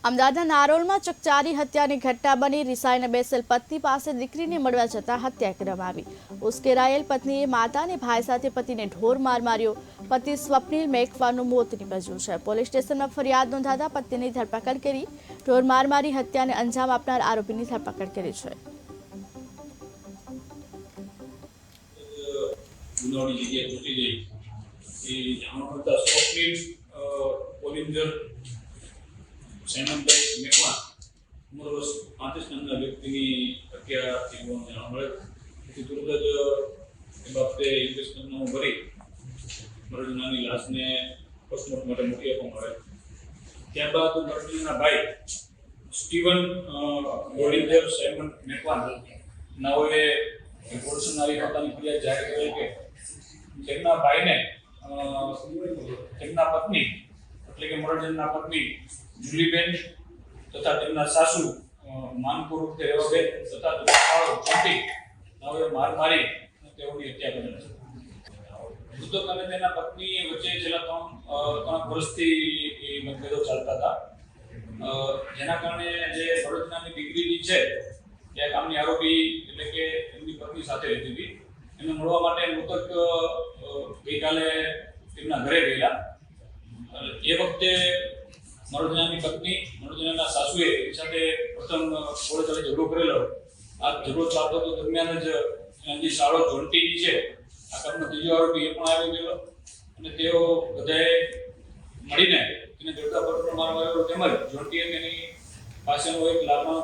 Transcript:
અમદાવાદના નારોલમાં ચકચારી હત્યાની ઘટના બની રિસાઈને બેસેલ પત્ની પાસે દીકરીને મળવા જતા હત્યા કરવામાં આવી। ઉશ્કેરાયેલ પત્નીએ માતા અને ભાઈ સાથે પતિને ઢોર માર માર્યો। પતિ સ્વપ્નિલ મેઘવાનું મોત નીપજ્યું છે। પોલીસ સ્ટેશનમાં ફરિયાદ નોંધાતા પત્નીની ધરપકડ કરી ઢોર માર મારી હત્યાને અંજામ આપનાર આરોપીની ધરપકડ કરી છે। સૈમનભાઈ મેકવાન ઉંમર વર્ષ 35 નામના વ્યક્તિની હત્યા થયું જાણવા મળે। તેથી તુરંત જ એ બાબતે ઇન્વેસ્ટિગેશન ભરી મરણની લાશને પોસ્ટમોર્ટમ માટે મોકલી આપવામાં આવે। ત્યારબાદ મરણના ભાઈ સ્ટીવન ગોલિન્જર સાયમન મેકવાન નાઓએ પોલીસને આવી પોતાની ફરિયાદ જાહેર કરી કે તેમના ભાઈને તેમના પત્ની એટલે કે મરણના પત્ની જુલીબેન તથા તેમના સાસુ માનપુર રેવાબેન તથા તેમના ચોટી નાઓએ માર મારી તેઓની હત્યા કરેલ છે। મૃતક અને તેના પત્ની વચ્ચે છેલ્લા 3 વર્ષથી મતભેદો ચાલતા હતા, જેના કારણે જે વડોદરાની દીકરી છે તે કામની આરોપી એટલે કે એમની પત્ની સાથે રહેતી હતી। એને મળવા માટે મૃતક ગઈકાલે તેમના ઘરે ગયેલા। એ વખતે મરણની પત્ની મરણના સાસુએ એની સાથે પ્રથમ થોડો થોડો ઝઘડો કરેલો। આ ઝઘડો ચાલતો તો દરમિયાન જ એની સાળો જોન્ટી છે આ કામનો ત્રીજો આરોપી એ પણ આવી ગયેલો અને તેઓ બધાએ મળીને તેને જોરદાર પથ્થર મારવા આવ્યો। તેમજ જોન્ટીએ તેની પાસેનો એક લાકડાનો